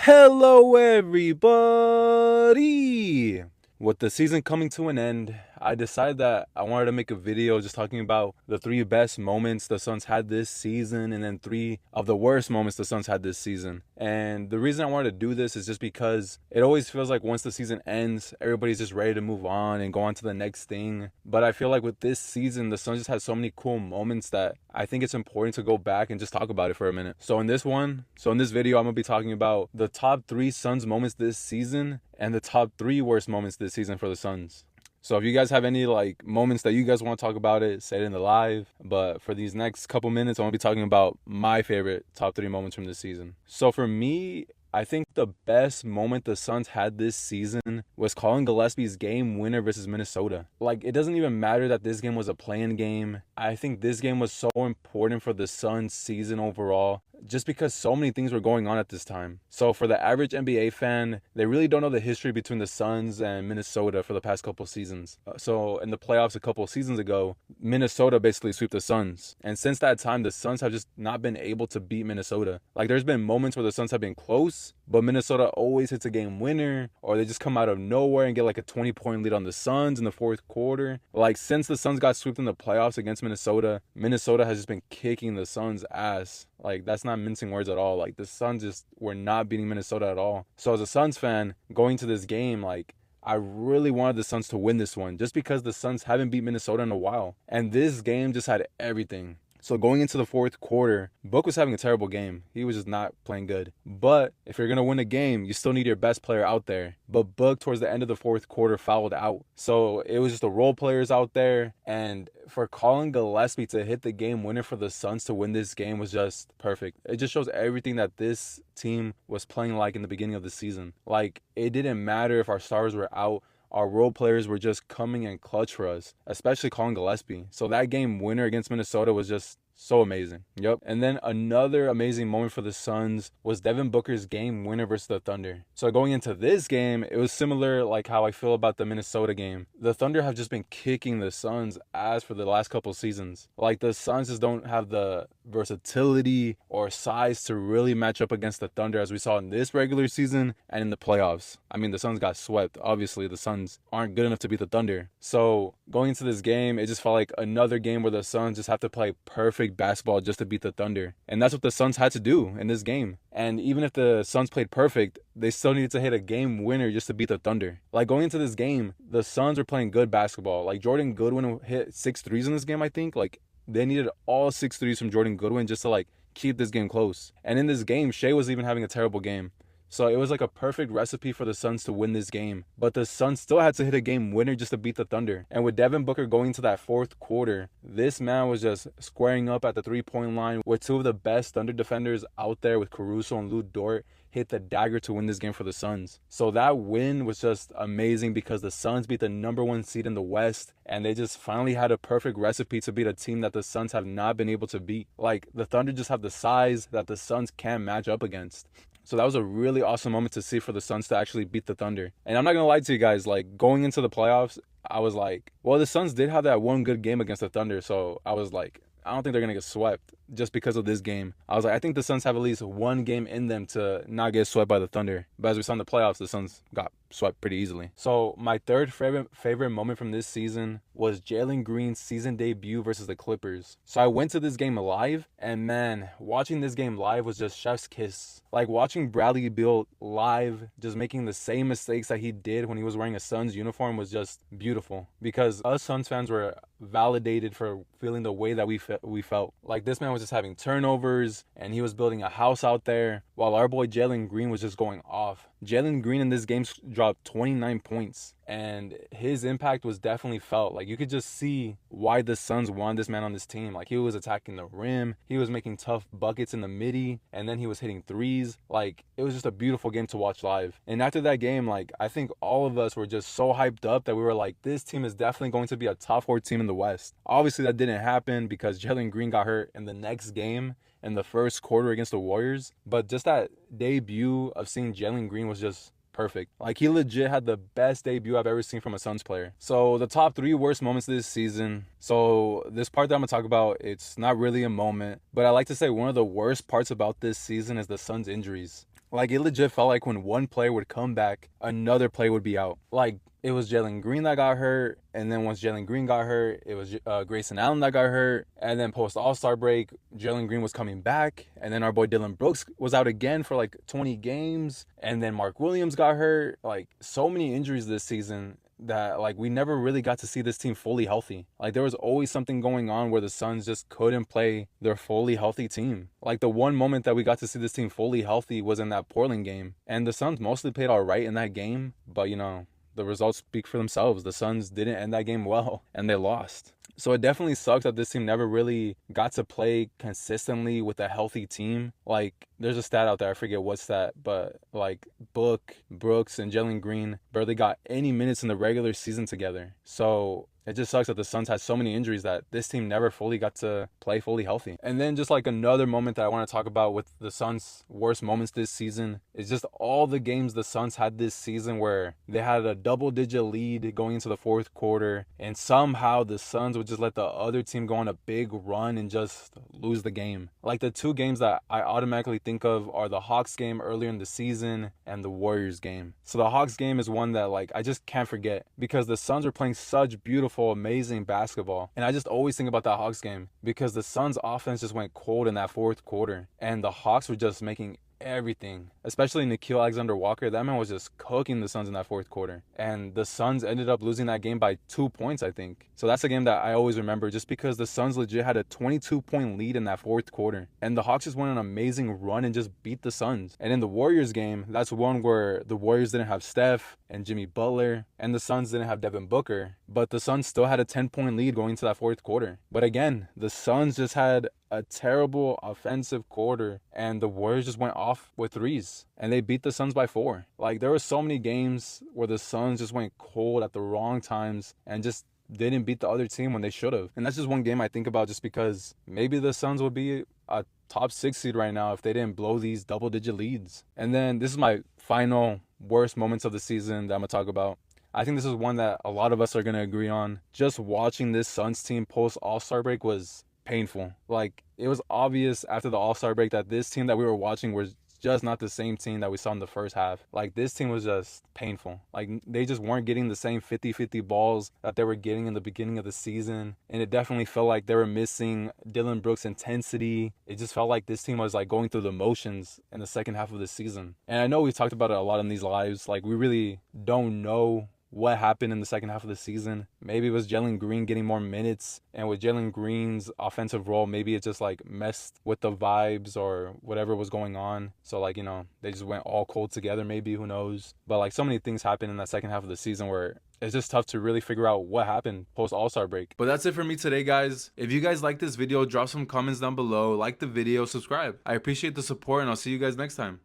Hello, everybody! With the season coming to an end, I decided that I wanted to make a video just talking about the 3 best moments the Suns had this season and then 3 of the worst moments the Suns had this season. And the reason I wanted to do this is just because it always feels like once the season ends, everybody's just ready to move on and go on to the next thing. But I feel like with this season, the Suns just had so many cool moments that I think it's important to go back and just talk about it for a minute. So in this video, I'm going to be talking about the top 3 Suns moments this season and the top 3 worst moments this season for the Suns. So if you guys have any moments that you guys want to talk about it, say it in the live. But for these next couple minutes, I want to be talking about my favorite top 3 moments from this season. So for me, I think the best moment the Suns had this season was Colin Gillespie's game winner versus Minnesota. It doesn't even matter that this game was a play-in game. I think this game was so important for the Suns season overall, just because so many things were going on at this time. So for the average NBA fan, they really don't know the history between the Suns and Minnesota for the past couple seasons. So in the playoffs a couple seasons ago, Minnesota basically swept the Suns. And since that time, the Suns have just not been able to beat Minnesota. There's been moments where the Suns have been close, but Minnesota always hits a game winner, or they just come out of nowhere and get a 20-point lead on the Suns in the fourth quarter. Since the Suns got swept in the playoffs against Minnesota, Minnesota has just been kicking the Suns' ass. That's not mincing words at all. The Suns just were not beating Minnesota at all. So as a Suns fan, going to this game, I really wanted the Suns to win this one just because the Suns haven't beat Minnesota in a while. And this game just had everything. So going into the fourth quarter, Book was having a terrible game. He was just not playing good. But if you're going to win a game, you still need your best player out there. But Book, towards the end of the fourth quarter, fouled out. So it was just the role players out there. And for Colin Gillespie to hit the game winner for the Suns to win this game was just perfect. It just shows everything that this team was playing like in the beginning of the season. It didn't matter if our stars were out. Our role players were just coming in clutch for us, especially Colin Gillespie. So that game winner against Minnesota was just so amazing. Yep. And then another amazing moment for the Suns was Devin Booker's game winner versus the Thunder. So going into this game, it was similar how I feel about the Minnesota game. The Thunder have just been kicking the Suns' ass for the last couple seasons. The Suns just don't have the versatility or size to really match up against the Thunder as we saw in this regular season and in the playoffs. I mean, the Suns got swept. Obviously, the Suns aren't good enough to beat the Thunder. So going into this game, it just felt like another game where the Suns just have to play perfect basketball just to beat the Thunder. And that's what the Suns had to do in this game. And even if the Suns played perfect, they still needed to hit a game winner just to beat the Thunder. Going into this game, the Suns were playing good basketball. Jordan Goodwin hit 6 threes in this game, I think. They needed all 6 threes from Jordan Goodwin just to keep this game close. And in this game, Shea was even having a terrible game. So it was a perfect recipe for the Suns to win this game. But the Suns still had to hit a game winner just to beat the Thunder. And with Devin Booker going into that fourth quarter, this man was just squaring up at the 3-point line with 2 of the best Thunder defenders out there with Caruso and Lou Dort hit the dagger to win this game for the Suns. So that win was just amazing because the Suns beat the number 1 seed in the West, and they just finally had a perfect recipe to beat a team that the Suns have not been able to beat. The Thunder just have the size that the Suns can't match up against. So that was a really awesome moment to see for the Suns to actually beat the Thunder. And I'm not going to lie to you guys, going into the playoffs, I was well, the Suns did have that one good game against the Thunder, so I was I don't think they're going to get swept just because of this game. I was I think the Suns have at least one game in them to not get swept by the Thunder. But as we saw in the playoffs, the Suns got swept pretty easily. So my third favorite moment from this season was Jalen Green's season debut versus the Clippers. So I went to this game live, and man, watching this game live was just chef's kiss. Watching Bradley Beal live, just making the same mistakes that he did when he was wearing a Suns uniform was just beautiful. Because us Suns fans were validated for feeling the way that we felt. This man was just having turnovers, and he was building a house out there, while our boy Jalen Green was just going off. Jalen Green in this game dropped 29 points, and his impact was definitely felt. You could just see why the Suns wanted this man on this team. He was attacking the rim, he was making tough buckets in the midi, and then he was hitting threes. It was just a beautiful game to watch live. And after that game, I think all of us were just so hyped up that we were this team is definitely going to be a top 4 team in the West. Obviously, that didn't happen because Jalen Green got hurt in the next game in the first quarter against the Warriors. But just that debut of seeing Jalen Green was just perfect. He legit had the best debut I've ever seen from a Suns player. So the top 3 worst moments this season. So this part that I'm going to talk about, it's not really a moment, but I like to say one of the worst parts about this season is the Suns' injuries. Like, it legit felt like when one player would come back, another player would be out. Like, it was Jalen Green that got hurt, and then once Jalen Green got hurt, it was Grayson Allen that got hurt, and then post All-Star break, Jalen Green was coming back, and then our boy Dylan Brooks was out again for like 20 games, and then Mark Williams got hurt. Like, so many injuries this season that like we never really got to see this team fully healthy. Like, there was always something going on where the Suns just couldn't play their fully healthy team. Like, the one moment that we got to see this team fully healthy was in that Portland game, and the Suns mostly played all right in that game, but the results speak for themselves. The Suns didn't end that game well, and they lost. So it definitely sucks that this team never really got to play consistently with a healthy team. Like, there's a stat out there, I forget what stat, but like Book, Brooks, and Jalen Green barely got any minutes in the regular season together. So it just sucks that the Suns had so many injuries that this team never fully got to play fully healthy. And then just like another moment that I want to talk about with the Suns' worst moments this season is just all the games the Suns had this season where they had a double-digit lead going into the fourth quarter, and somehow the Suns would just let the other team go on a big run and just lose the game. Like, the two games that I automatically think of are the Hawks game earlier in the season and the Warriors game. So the Hawks game is one that like I just can't forget because the Suns are playing such beautiful, amazing basketball. And I just always think about that Hawks game because the Suns offense just went cold in that fourth quarter, and the Hawks were just making everything, especially Nickeil Alexander-Walker. That man was just cooking the Suns in that fourth quarter, and the Suns ended up losing that game by 2 points, I think. So that's a game that I always remember just because the Suns legit had a 22-point lead in that fourth quarter, and the Hawks just went on an amazing run and just beat the Suns. And in the Warriors game, that's one where the Warriors didn't have Steph and Jimmy Butler, and the Suns didn't have Devin Booker, but the Suns still had a 10-point lead going into that fourth quarter. But again, the Suns just had a terrible offensive quarter, and the Warriors just went off with threes, and they beat the Suns by 4. Like, there were so many games where the Suns just went cold at the wrong times and just didn't beat the other team when they should have. And that's just one game I think about just because maybe the Suns would be a top 6 seed right now if they didn't blow these double-digit leads. And then this is my final worst moments of the season that I'm going to talk about. I think this is one that a lot of us are going to agree on. Just watching this Suns team post All-Star break was painful. Like, it was obvious after the All-Star break that this team that we were watching was just not the same team that we saw in the first half. Like, this team was just painful. Like, they just weren't getting the same 50-50 balls that they were getting in the beginning of the season, and it definitely felt like they were missing Dylan Brooks' intensity. It just felt like this team was like going through the motions in the second half of the season. And I know we've talked about it a lot in these lives. Like, we really don't know what happened in the second half of the season. Maybe it was Jalen Green getting more minutes, and with Jalen Green's offensive role, maybe it just like messed with the vibes or whatever was going on. So like, they just went all cold together, maybe, who knows. But like, so many things happened in that second half of the season where it's just tough to really figure out what happened post All-Star break. But that's it for me today, guys. If you guys like this video, drop some comments down below, like the video, subscribe. I appreciate the support, and I'll see you guys next time.